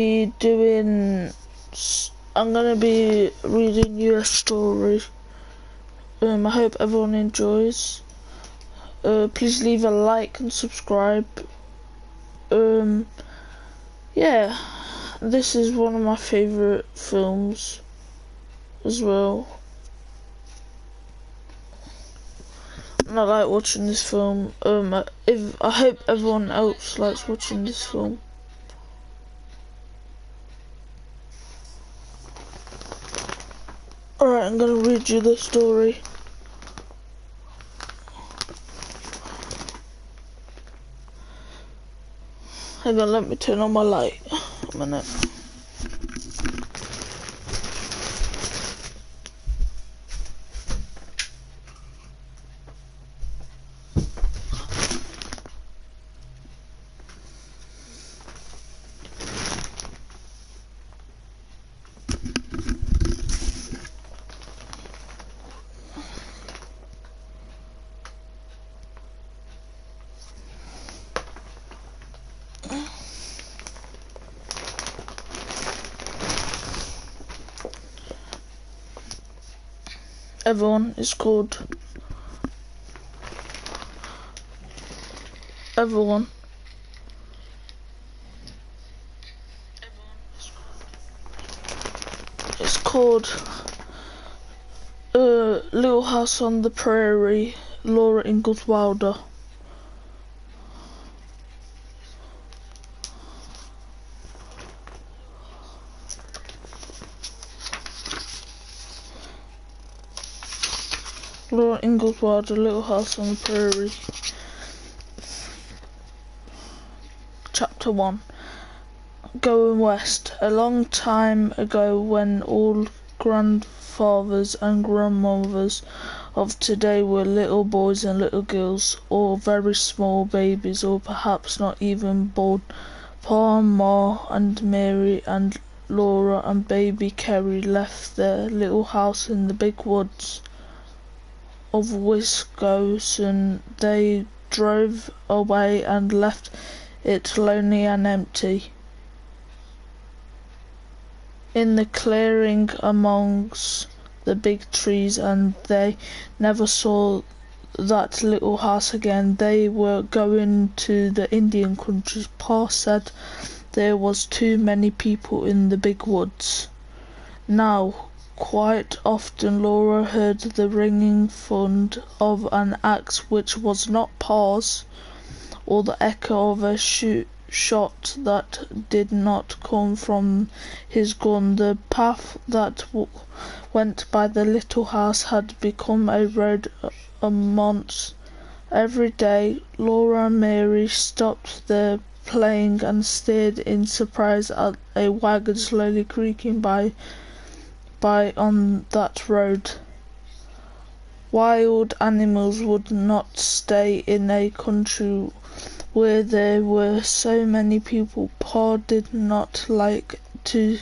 be doing. I'm gonna be reading you a story. I hope everyone enjoys. Please leave a like and subscribe. Yeah, this is one of my favourite films as well. And I like watching this film. I hope everyone else likes watching this film. Alright, I'm gonna read you the story. Hang on, let me turn on my light. A minute. Everyone is called. Everyone. It's called Little House on the Prairie, Laura Ingalls Wilder. Laura Ingalls Wilder, Little House on the Prairie. Chapter 1. Going West. A long time ago, when all grandfathers and grandmothers of today were little boys and little girls, or very small babies, or perhaps not even born, Pa, Ma and Mary and Laura and baby Kerry left their little house in the big woods of Wisconsin. They drove away and left it lonely and empty. In the clearing amongst the big trees, and they never saw that little house again. They were going to the Indian country. Pa said there was too many people in the big woods. Now, quite often Laura heard the ringing thud of an axe which was not Pa's, or the echo of a shot that did not come from his gun. The path that went by the little house had become a road amongst. Every day Laura and Mary stopped their playing and stared in surprise at a wagon slowly creaking by on that road. Wild animals would not stay in a country where there were so many people. Pa did not like to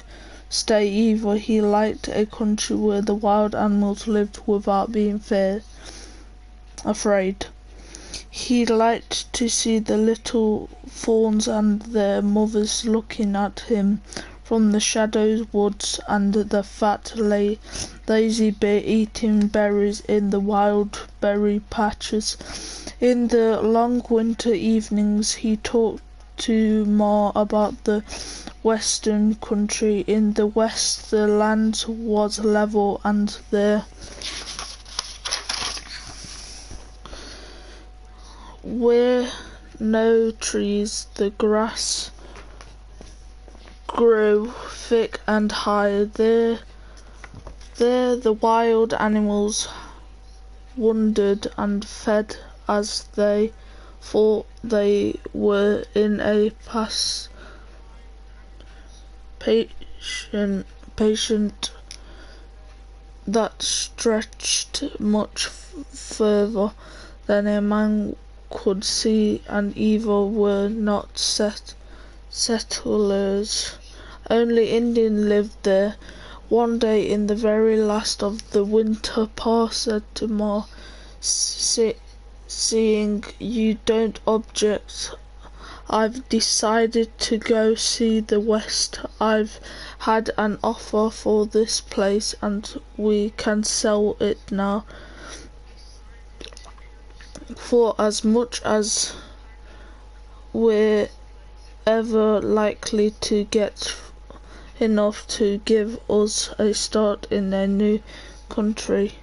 stay either. He liked a country where the wild animals lived without being afraid. He liked to see the little fawns and their mothers looking at him from the shadows woods, and the fat lazy bear eating berries in the wild berry patches. In the long winter evenings he talked to Ma about the western country. In the west the land was level, and there were no trees. The grass grew thick and high. There the wild animals wandered and fed as they thought. They were in a patient that stretched much further than a man could see, and either were not settlers. Only Indians lived there. One day in the very last of the winter, Pa said to Ma, seeing you don't object, I've decided to go see the West. I've had an offer for this place and we can sell it now for as much as we're ever likely to get, enough to give us a start in a new country.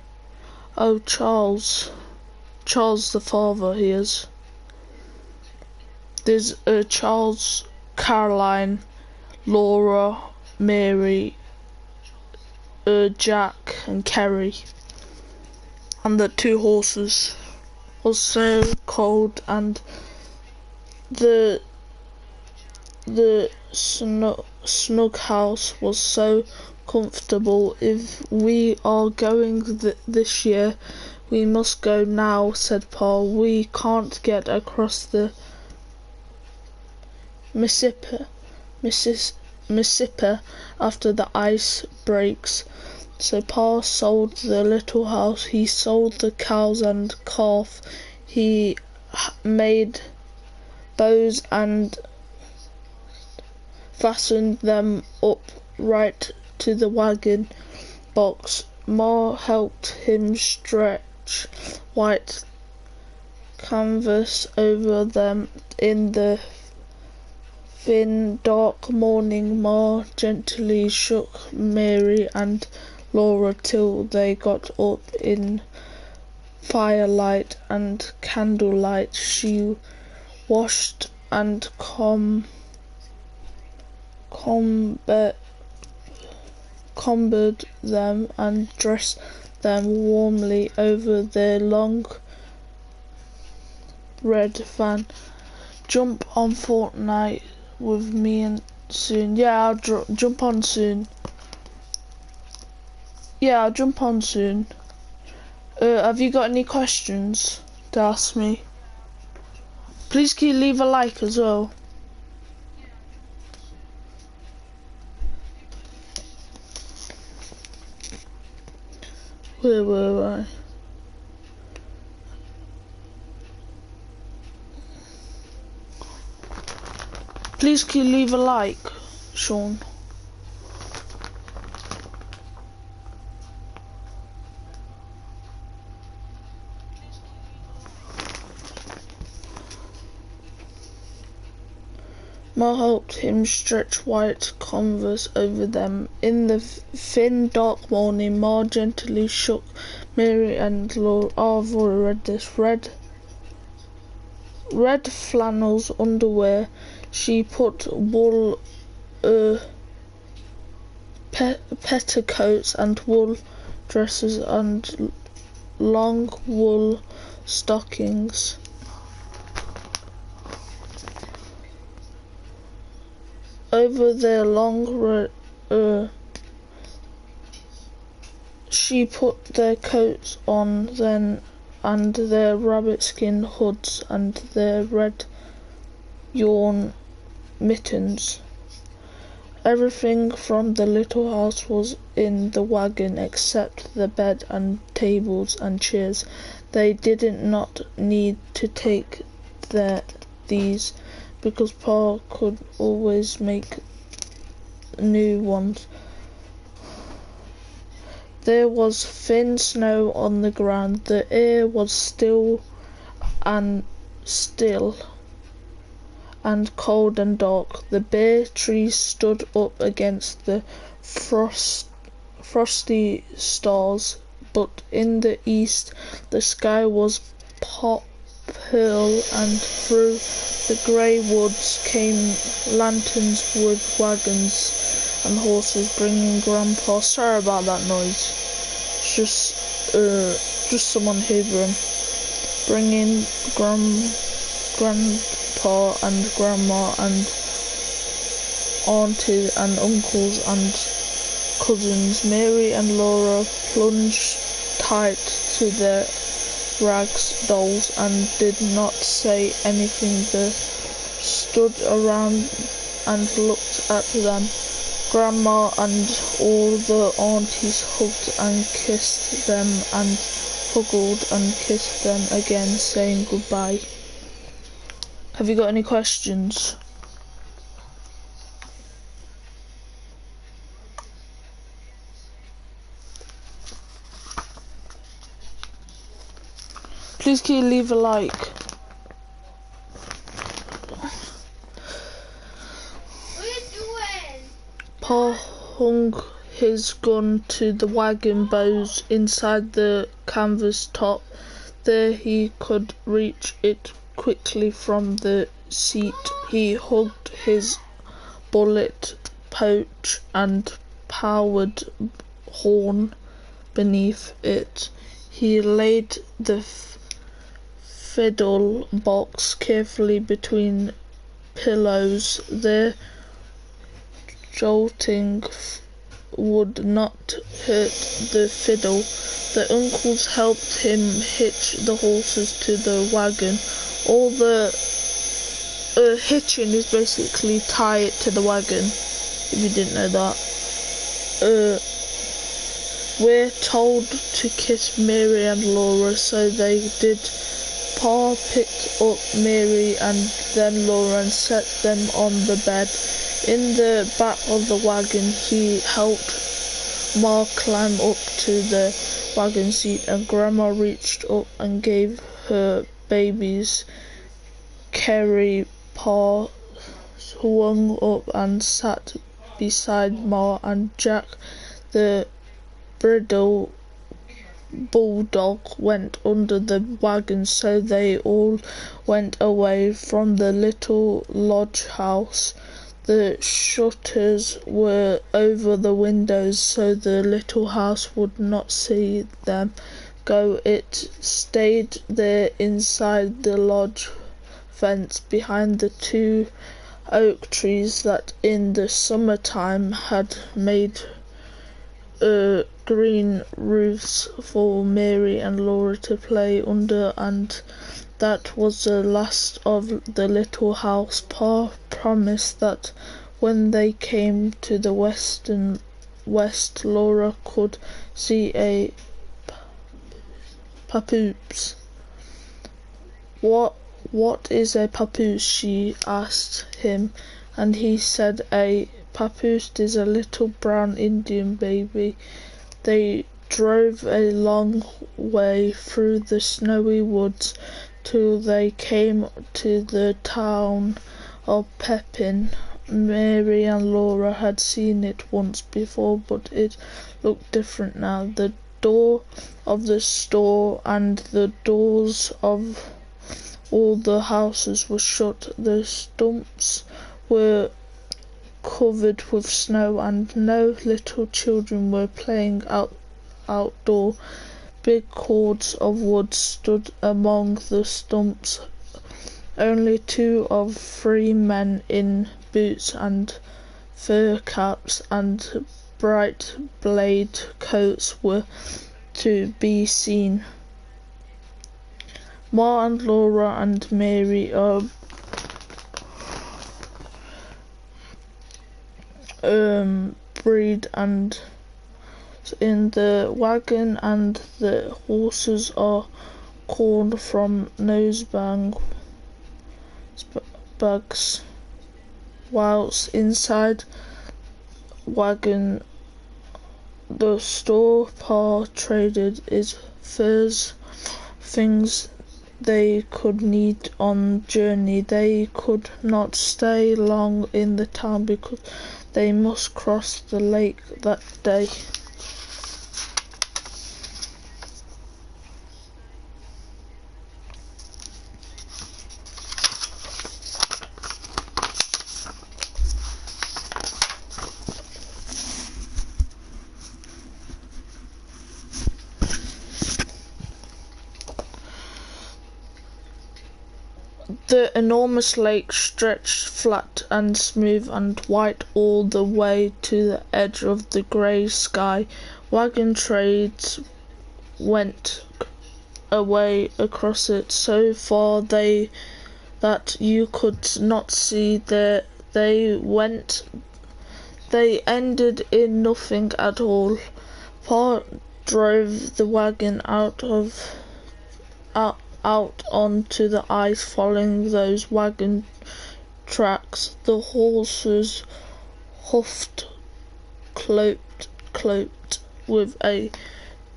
Oh, Charles the father, he is. There's Charles, Caroline, Laura, Mary, Jack and Kerry, and the 2 horses. Was so cold, and the snug house was so comfortable. If we are going this year, we must go now, said Paul. We can't get across the Mississippi after the ice breaks. So Pa sold the little house, he sold the cows and calf, he made bows and fastened them up right to the wagon box. Ma helped him stretch white canvas over them. In the thin dark morning, Ma gently shook Mary and Laura till they got up. In firelight and candlelight she washed and combed them and dressed them warmly over their long red van. Jump on Fortnite with me and soon. Yeah, I'll jump on soon. Yeah, I'll jump on soon. Have you got any questions to ask me? Please can you leave a like as well? Where were I? Please can you leave a like, Sean? Ma helped him stretch white canvas over them. In the thin dark morning, Ma gently shook Mary and Laura. Oh, I've already read this. Red flannels underwear. She put wool petticoats and wool dresses and long wool stockings. Over their long she put their coats on then, and their rabbit skin hoods and their red yarn mittens. Everything from the little house was in the wagon except the bed and tables and chairs. They did not need to take these because Pa could always make new ones. There was thin snow on the ground. The air was still and cold and dark. The bare trees stood up against the frosty stars, but in the east the sky was pearl, and through the grey woods came lanterns with wagons and horses bringing Grandpa. Sorry about that noise. It's just someone hoovering. Bringing Grandpa and Grandma and aunties and uncles and cousins. Mary and Laura plunged tight to their rags dolls and did not say anything. They stood around and looked at them. Grandma and all the aunties hugged and kissed them and huggled and kissed them again, saying goodbye. Have you got any questions? Please can you leave a like? What are you doing? Paul hung his gun to the wagon bows inside the canvas top. There he could reach it quickly from the seat. He hugged his bullet pouch and powered horn beneath it. He laid the fiddle box carefully between pillows. Their jolting would not hurt the fiddle. The uncles helped him hitch the horses to the wagon. All the hitching is basically tie it to the wagon, if you didn't know that. We're told to kiss Mary and Laura, so they did. Pa picked up Mary and then Laura and set them on the bed. In the back of the wagon, he helped Ma climb up to the wagon seat, and Grandma reached up and gave her babies. Kerry. Pa swung up and sat beside Ma, and Jack, the bridle bulldog, went under the wagon. So they all went away from the little lodge house. The shutters were over the windows, so the little house would not see them go. It stayed there inside the lodge fence behind the 2 oak trees that in the summertime had made green roofs for Mary and Laura to play under, and that was the last of the little house. Pa promised that when they came to the west, Laura could see a papoose. What is a papoose? She asked him, and he said a papoose is a little brown Indian baby. They drove a long way through the snowy woods till they came to the town of Pepin. Mary and Laura had seen it once before, but it looked different now. The door of the store and the doors of all the houses were shut. The stumps were covered with snow, and no little children were playing outdoor. Big cords of wood stood among the stumps. Only 2 of 3 men in boots and fur caps and bright blade coats were to be seen. Ma and Laura and Mary breed and in the wagon, and the horses are called from bags, whilst inside wagon the store Pa traded is furs, things they could need on journey. They could not stay long in the town because they must cross the lake that day. The enormous lake stretched flat and smooth and white all the way to the edge of the grey sky. Wagon trades went away across it so far that you could not see there. They ended in nothing at all. Pa drove the wagon out onto the ice following those wagon tracks. The horses huffed, cloped with a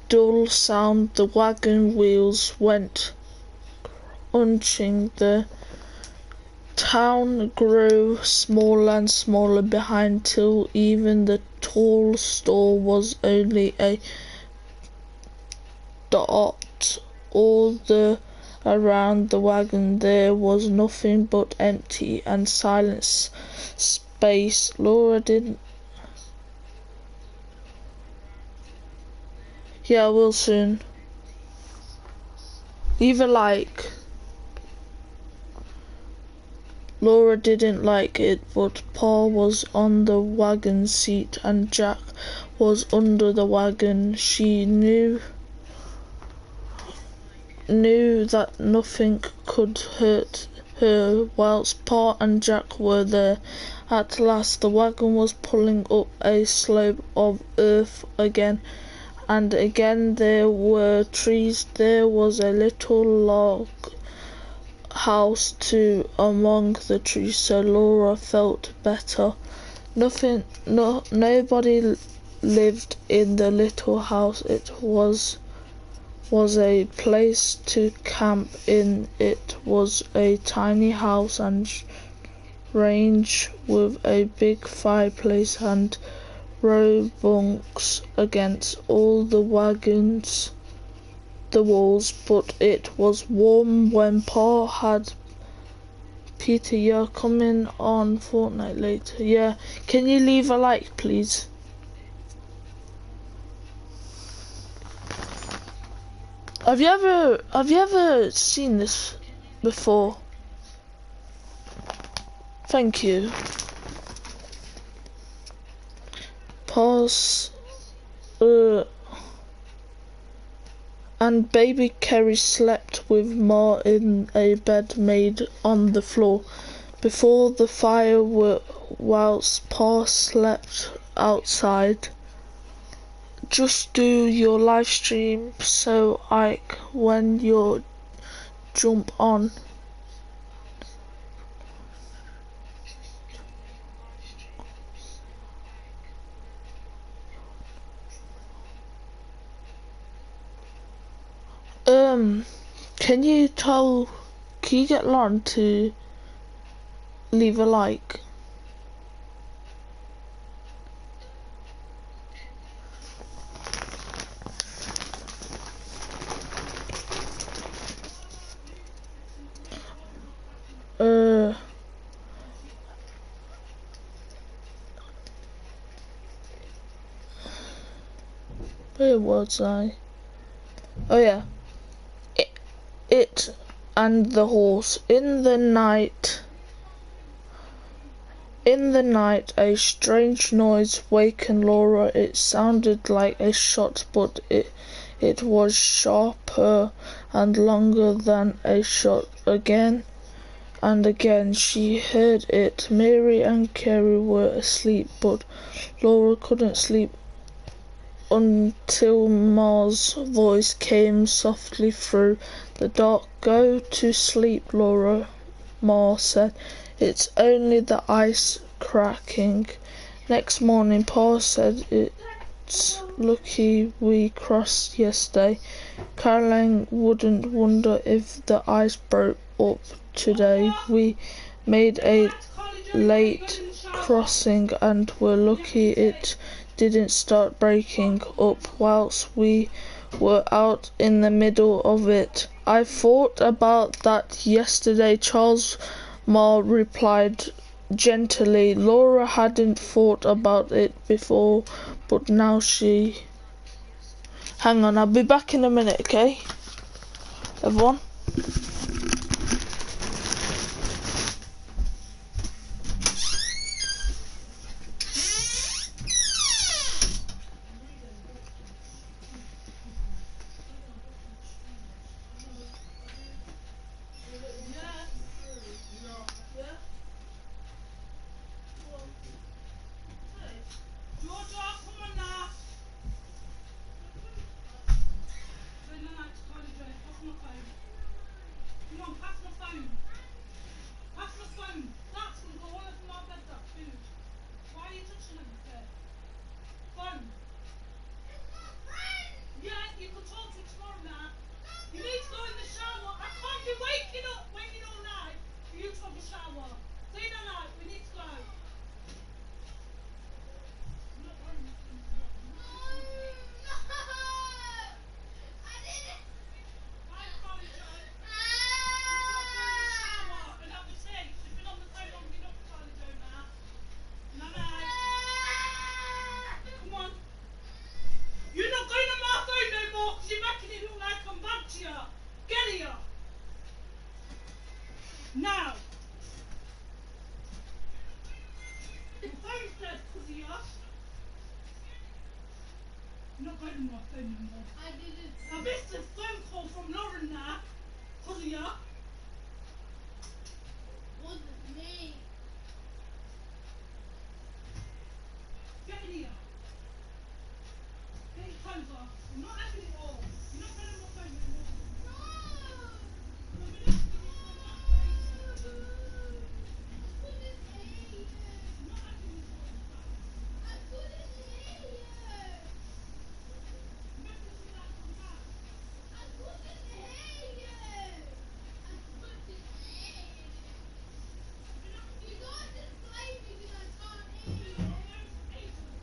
dull sound. The wagon wheels went crunching. The town grew smaller and smaller behind till even the tall store was only a dot. All around the wagon there was nothing but empty and silent space. Laura didn't. Yeah, I will soon. Leave a like. Laura didn't like it, but Paul was on the wagon seat and Jack was under the wagon. She knew that nothing could hurt her whilst Paul and Jack were there. At last the wagon was pulling up a slope of earth again, and again there were trees. There was a little log house too among the trees, so Laura felt better. Nobody lived in the little house. It was a place to camp in. It was a tiny house and range with a big fireplace and row bunks against all the wagons, the walls, but it was warm when Paul had Peter, you're coming on fortnight later. Yeah, can you leave a like, please? Have you ever seen this before? Thank you. Pause. And baby Kerry slept with Ma in a bed made on the floor before the fire, whilst Pa slept outside. Just do your live stream so Ike when you jump on. Can you get Lauren to leave a like? Where was I? Oh yeah. It and the horse. In the night, a strange noise wakened Laura. It sounded like a shot, but it was sharper and longer than a shot. Again and again she heard it. Mary and Kerry were asleep, but Laura couldn't sleep until Ma's voice came softly through the dark. Go to sleep, Laura, Ma said. It's only the ice cracking. Next morning, Pa said, it's lucky we crossed yesterday. Caroline wouldn't wonder if the ice broke up today. We made a late crossing and were lucky it didn't start breaking up whilst we were out in the middle of it. I thought about that yesterday, Charles, Ma replied gently. Laura hadn't thought about it before, but now she... Hang on, I'll be back in a minute, okay? Everyone? Now. Your phone's dead, Kuzia. You're not going on my phone anymore. I didn't. I missed a phone call from Lauren now. Kuzia. Wasn't me. Get in here. Get your phones off. You're not having it all. You're not going on my phone anymore. No! You're not having it all. I couldn't hear you. You're not having it all. I couldn't hear you. Message me that from back. I couldn't hear you. I couldn't hear you. You can't just blame me because I can't hear you. Agent.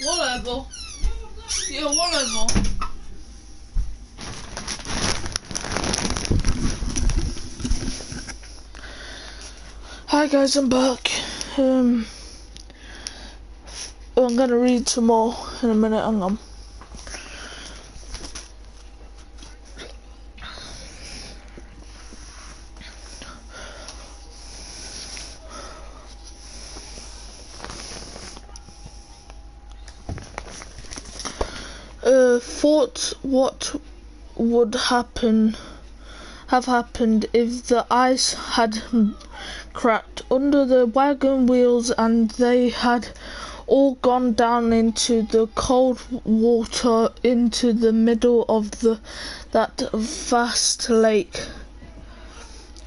Whatever. Yeah, whatever. Hi guys, I'm back. I'm gonna read some more in a minute. Hang on. Thought what would have happened if the ice had cracked under the wagon wheels and they had all gone down into the cold water into the middle of that vast lake.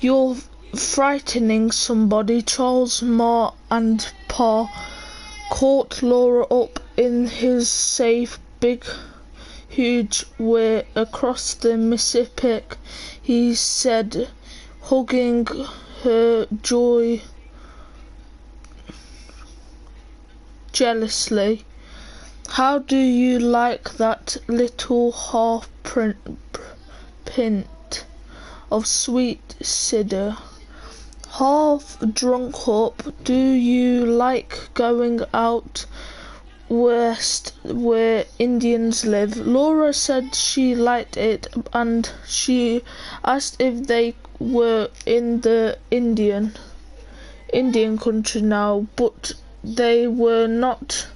You're frightening somebody. Charles, Ma and Pa caught Laura up in his safe big huge way across the Mississippi, he said, hugging her jealously. How do you like that little half pint of sweet cider? Half drunk up? Do you like going out west where Indians live? Laura said she liked it, and she asked if they were in the Indian country now, but they were not.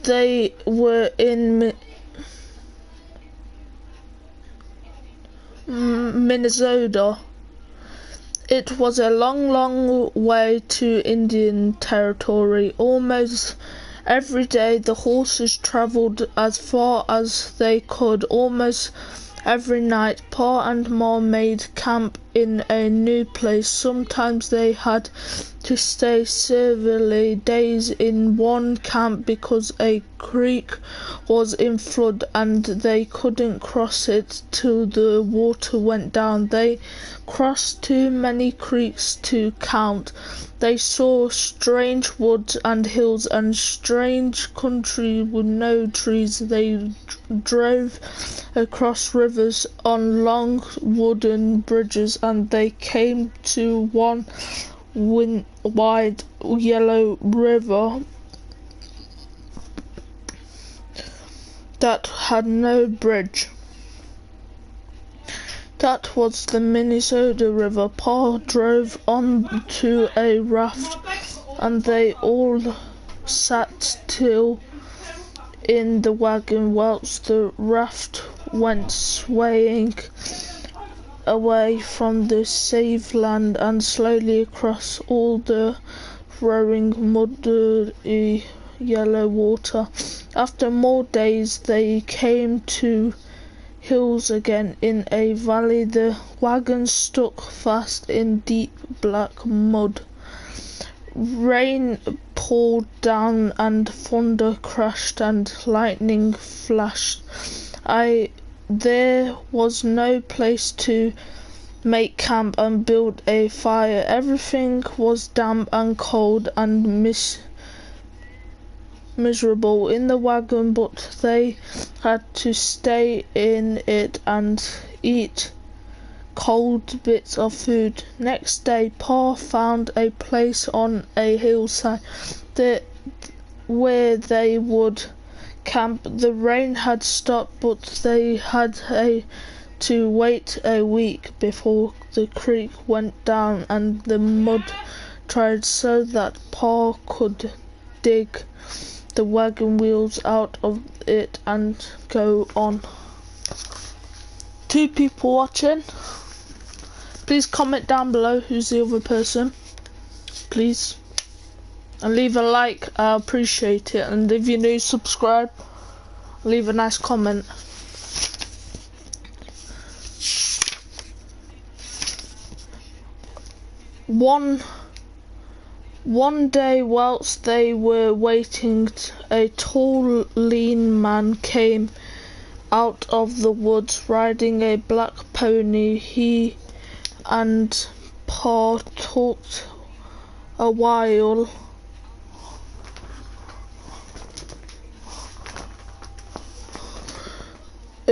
They were in Minnesota. It was a long, long way to Indian territory. Almost every day the horses travelled as far as they could. Almost every night Pa and Ma made camp in a new place. Sometimes they had to stay several days in one camp because a creek was in flood and they couldn't cross it till the water went down. They crossed too many creeks to count. They saw strange woods and hills and strange country with no trees. They drove across rivers on long wooden bridges, and they came to one wide yellow river that had no bridge. That was the Minnesota River. Pa drove onto a raft, and they all sat still in the wagon whilst the raft went swaying away from the safe land and slowly across all the flowing muddy yellow water. After more days they came to hills again. In a valley the wagon stuck fast in deep black mud. Rain poured down and thunder crashed and lightning flashed. There was no place to make camp and build a fire. Everything was damp and cold and miserable in the wagon, but they had to stay in it and eat cold bits of food. Next day Pa found a place on a hillside where they would camp. The rain had stopped, but they had to wait a week before the creek went down and the mud dried so that Pa could dig the wagon wheels out of it and go on. 2 people watching. Please comment down below who's the other person, please, and leave a like. I appreciate it. And if you're new, subscribe, leave a nice comment. One day whilst they were waiting, a tall, lean man came out of the woods riding a black pony. He and Pa talked a while.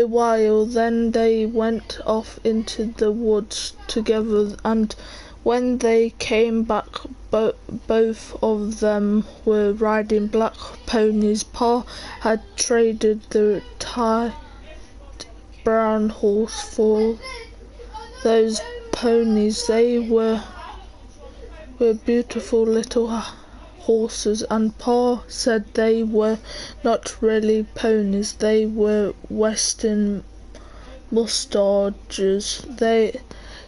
a while, then they went off into the woods together, and when they came back, both of them were riding black ponies. Pa had traded the tight brown horse for those ponies. They were beautiful little horses, and Pa said they were not really ponies, they were Western mustaches. They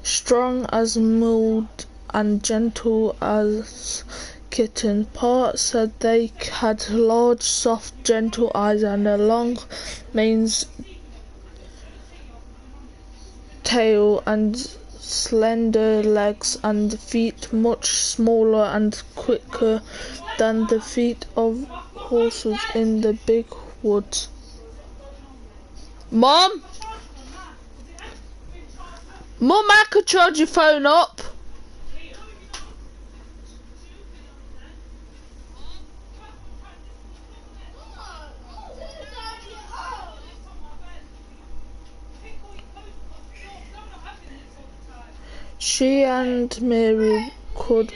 strong as mule and gentle as kitten. Pa said they had large, soft, gentle eyes and a long mane's tail and slender legs and feet, much smaller and quicker than the feet of horses in the big woods. Mom, I could charge your phone up. She and Mary could.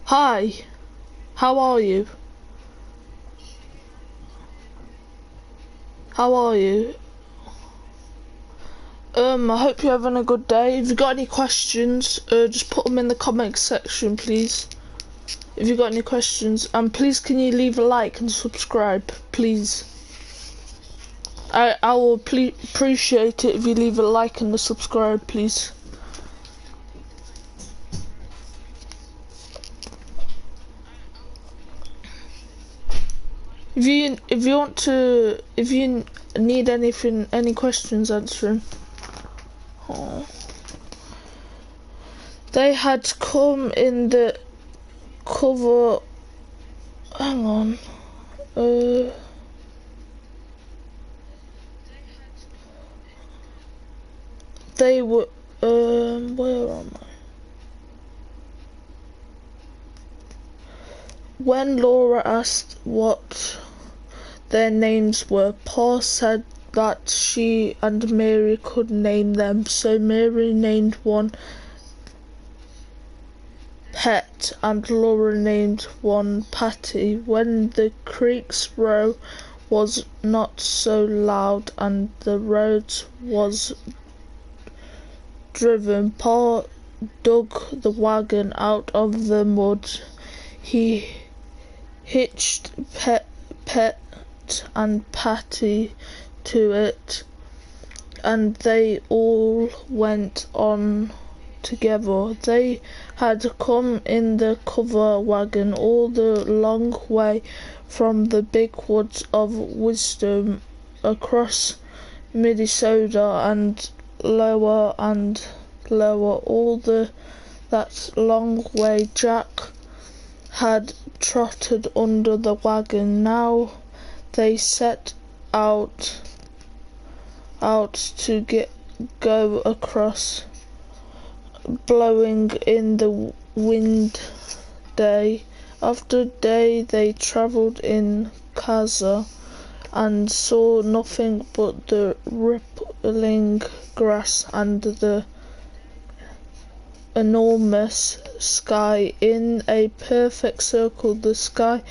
Hi, how are you? How are you? I hope you're having a good day. If you got any questions, just put them in the comment section, please. If you got any questions, and please can you leave a like and subscribe, please. I will appreciate it if you leave a like and a subscribe, please. If you need anything, any questions answering. Oh. They had come in the cover. Hang on. They were. Where am I? When Laura asked what their names were, Pa said that she and Mary could name them, so Mary named one Pet and Laura named one Patty. When the creek's row was not so loud and the road was driven, Pa dug the wagon out of the mud. He hitched Pet and Patty to it, and they all went on together. They had come in the cover wagon all the long way from the big woods of Wisdom across Minnesota and lower, all that long way. Jack had trotted under the wagon. Now they set out to go across, blowing in the wind. Day after day they travelled in Casa and saw nothing but the rippling grass and the enormous sky. In a perfect circle, the sky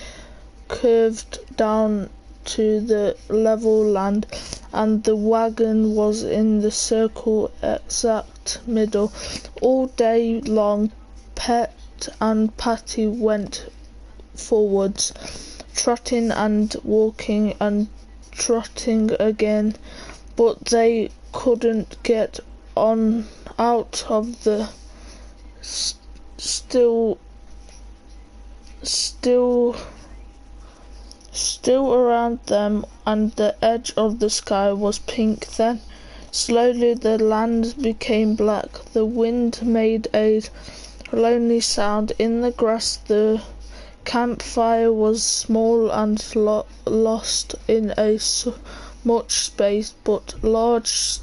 curved down to the level land, and the wagon was in the circle exact middle. All day long, Pet and Patty went forwards, trotting and walking and trotting again, but they couldn't get on out of the still around them, and the edge of the sky was pink. Then slowly the land became black. The wind made a lonely sound in the grass. The campfire was small and lost in a much space, but large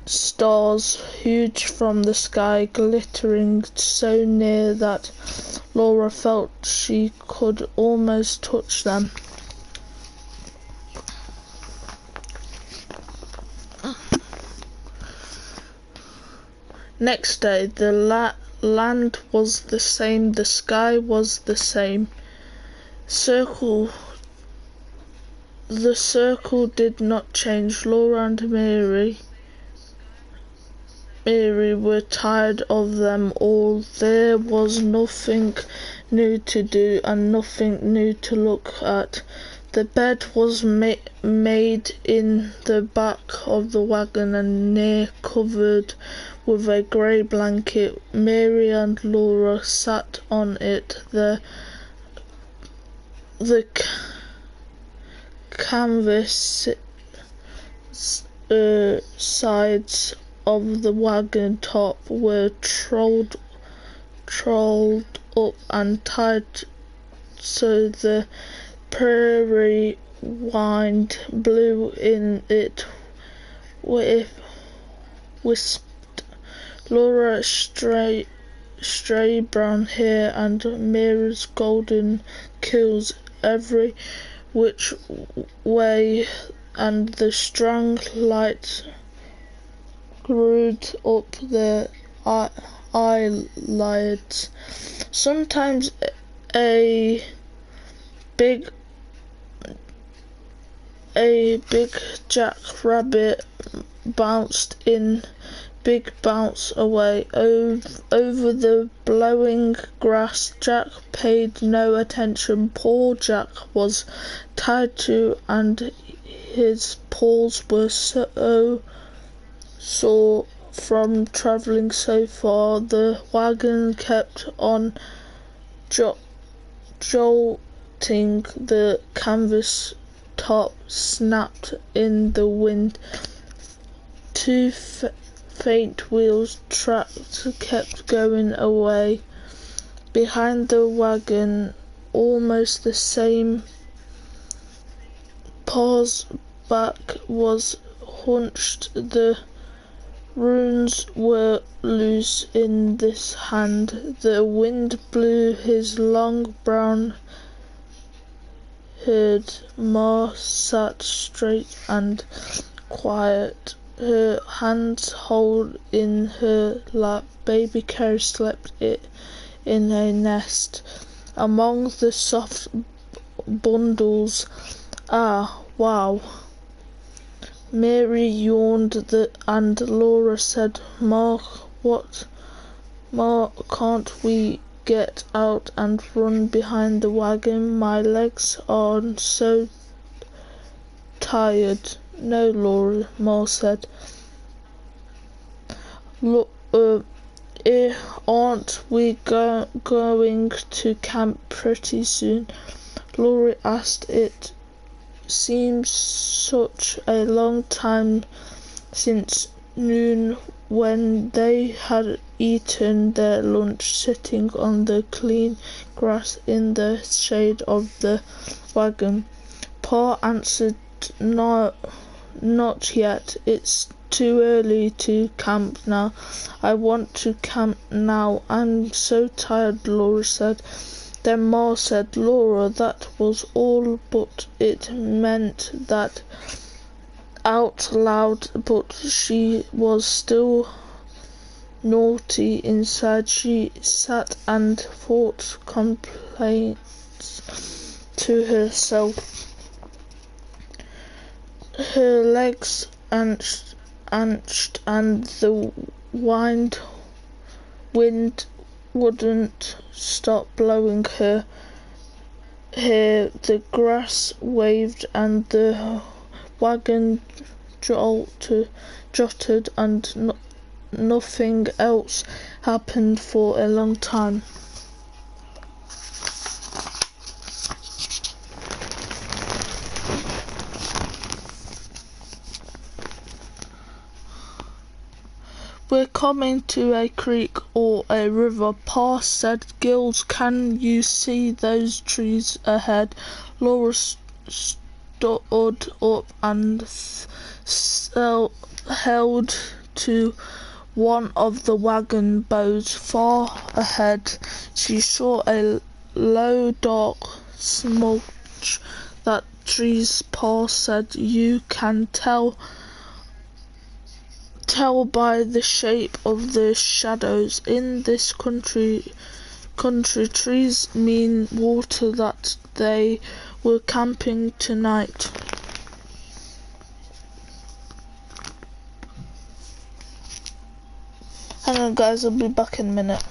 stars, huge from the sky, glittering so near that Laura felt she could almost touch them. Next day the land was the same, the sky was the same. The circle did not change. Laura and Mary were tired of them all. There was nothing new to do and nothing new to look at. The bed was made in the back of the wagon and near covered with a grey blanket. Mary and Laura sat on it. The canvas sides of the wagon top were trolled up and tied so the prairie wind blew in it. Wisped Laura's stray brown hair and Mary's golden curls every which way, and the strong light screwed up their eyelids. Sometimes a big jackrabbit bounced in, big bounce away over the blowing grass. Jack paid no attention. Poor Jack was tired too, and his paws were so sore from travelling so far. The wagon kept on jolting. The canvas top snapped in the wind. Two faint wheels tracks kept going away. Behind the wagon, almost the same, paws back was hunched. The reins were loose in this hand. The wind blew his long brown haired. Ma sat straight and quiet, her hands hold in her lap. Baby Carrie slept in a nest among the soft bundles. Ah, wow. Mary yawned and Laura said, Ma, can't we get out and run behind the wagon? My legs are so tired. No, Laura, Ma said. Look, aren't we going to camp pretty soon? Laura asked. It seems such a long time since noon, when they had eaten their lunch sitting on the clean grass in the shade of the wagon. Pa answered, not yet. It's too early to camp now. I want to camp now. I'm so tired, Laura said. Then Ma said, Laura, that was all, but it meant that out loud, but she was still naughty inside. She sat and thought complaints to herself. Her legs anched, and the wind wouldn't stop blowing her hair. The grass waved and the wagon jotted, and nothing else happened for a long time. We're coming to a creek or a river, Pa said. Gills, can you see those trees ahead? Laura stood up and held to one of the wagon bows. Far ahead she saw a low dark smudge. That trees, Pa said. You can tell tell by the shape of the shadows. In this country trees mean water, that they were camping tonight. Hang on guys, I'll be back in a minute.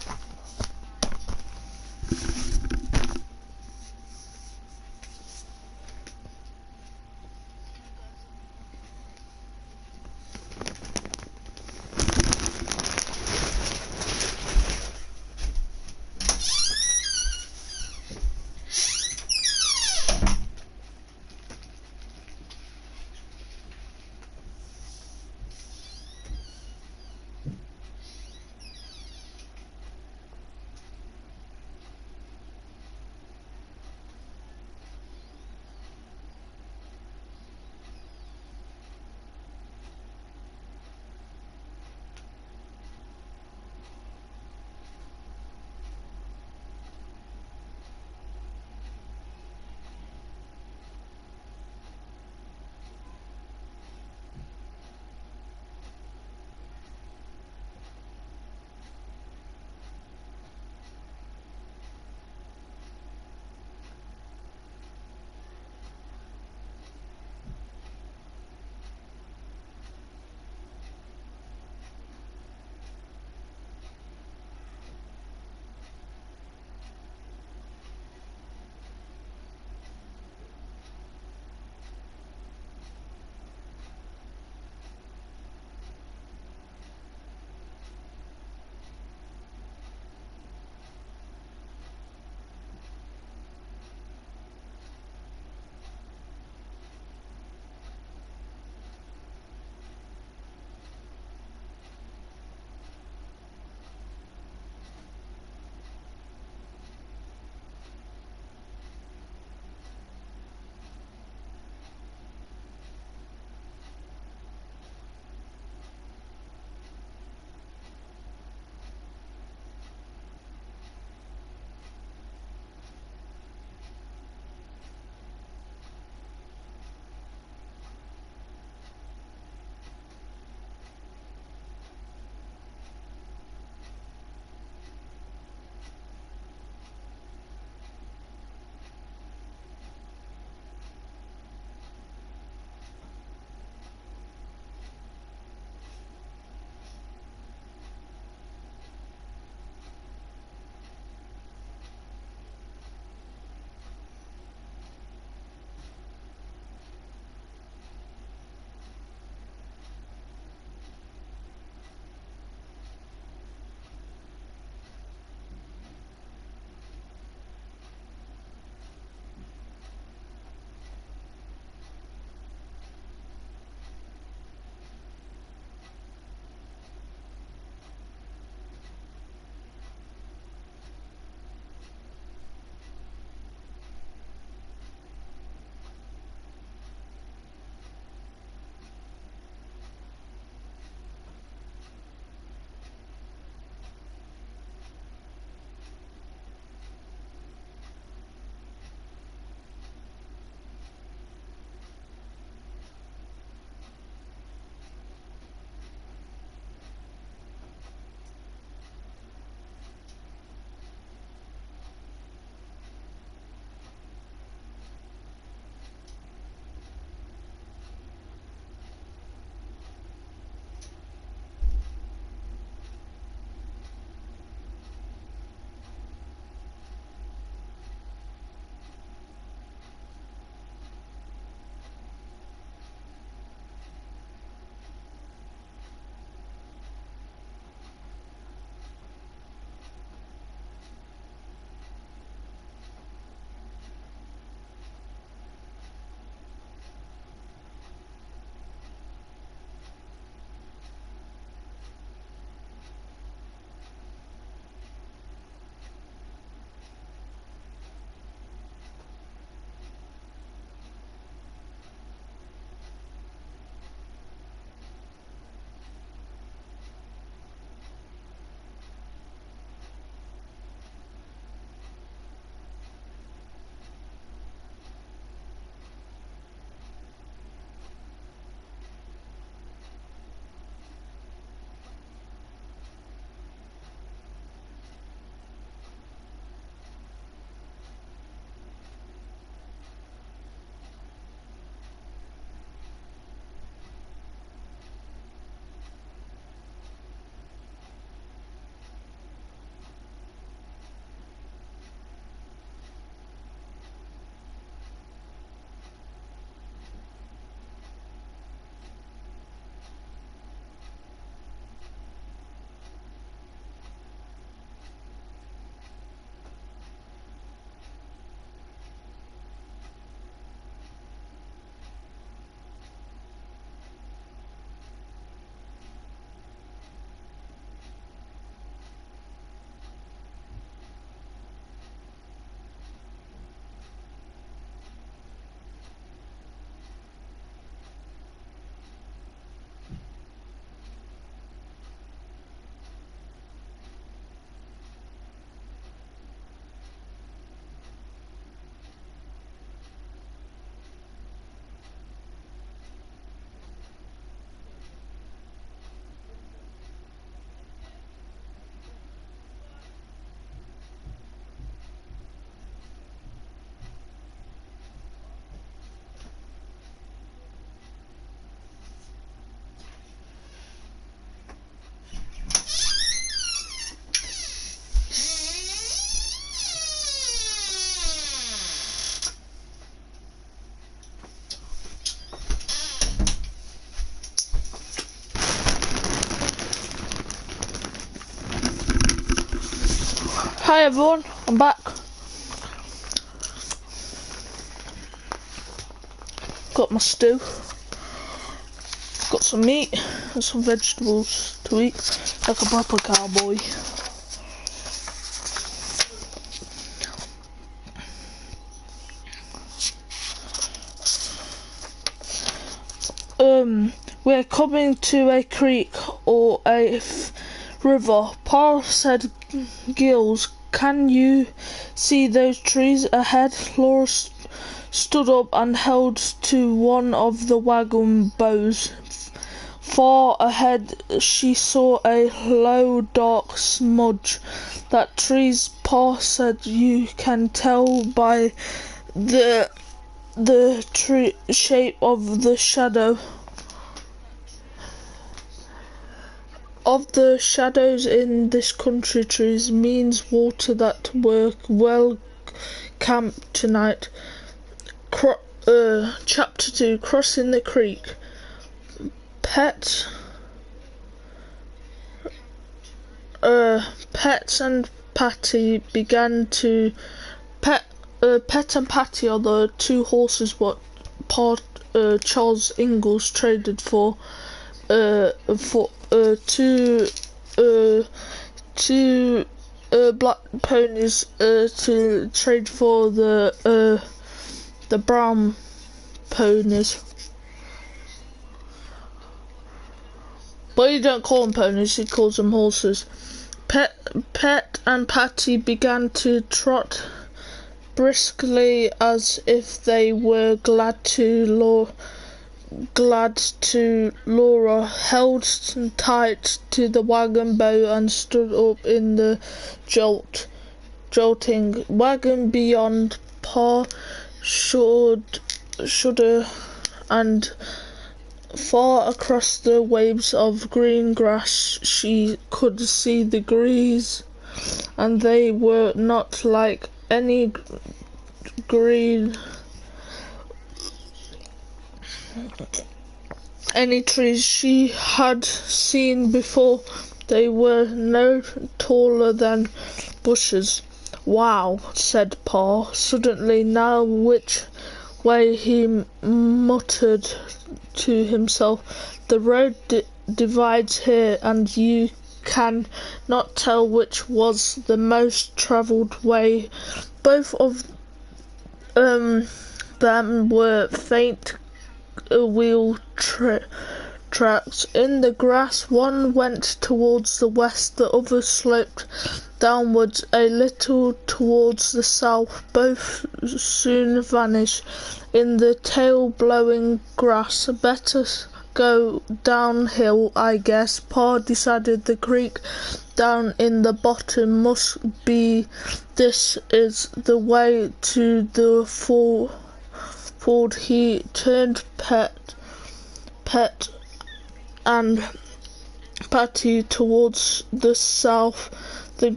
Hi everyone, I'm back. Got my stew. Got some meat and some vegetables to eat, like a proper cowboy. We're coming to a creek or a river. Pa said, Gills, can you see those trees ahead? Laura stood up and held to one of the wagon bows. Far ahead she saw a low dark smudge. That trees, Pa said, you can tell by the tree shape of the shadow. Of the shadows in this country, trees means water that were well camped tonight. Chapter 2, Crossing the Creek. Pets and Patty began to Pet and Patty are the two horses what Charles Ingalls traded for two black ponies to trade for the brown ponies. But he don't call them ponies, he calls them horses. Pet and Patty began to trot briskly as if they were glad to. Laura held tight to the wagon bow and stood up in the jolting wagon beyond. Pa shudder, and far across the waves of green grass she could see the trees, and they were not like any trees she had seen before. They were no taller than bushes. Wow, said Pa suddenly. Now which way? He muttered to himself. The road divides here, and you can not tell which was the most travelled way. Both of them were faint wheel tracks in the grass. One went towards the west, the other sloped downwards a little towards the south. Both soon vanished in the tail-blowing grass. Better go downhill, I guess. Pa decided the creek down in the bottom must be. This is the way to the ford. He turned Pet and Patty towards the south. The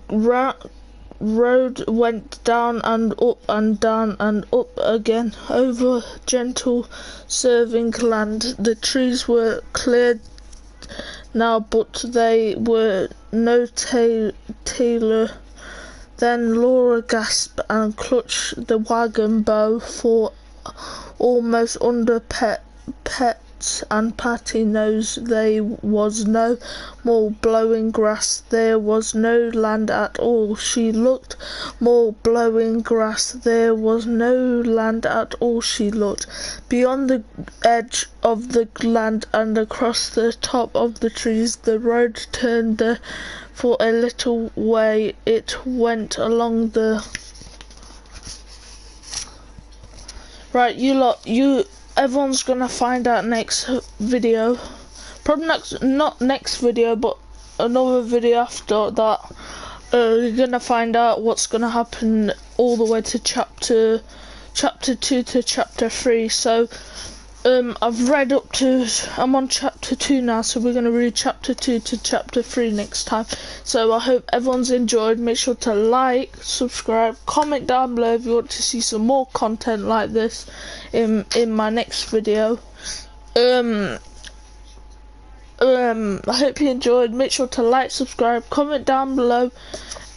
road went down and up and down and up again over gentle serving land. The trees were cleared now, but they were no taller. Then Laura gasped and clutched the wagon bow for almost under Pet's and Patty nose. There was no more blowing grass. There was no land at all. She looked. More blowing grass. There was no land at all. She looked. Beyond the edge of the land and across the top of the trees, the road turned there for a little way. It went along the... Right, everyone's gonna find out next video. Probably not next video, but another video after that. You're gonna find out what's gonna happen all the way to chapter 2 to chapter 3. So, I've read up to, I'm on chapter 2 now, so we're gonna read chapter 2 to chapter 3 next time. So I hope everyone's enjoyed. Make sure to like, subscribe, comment down below if you want to see some more content like this in my next video. I hope you enjoyed. Make sure to like, subscribe, comment down below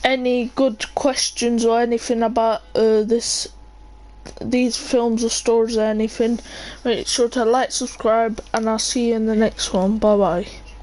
any good questions or anything about these films or stories or anything. Make sure to like, subscribe, and I'll see you in the next one. Bye bye.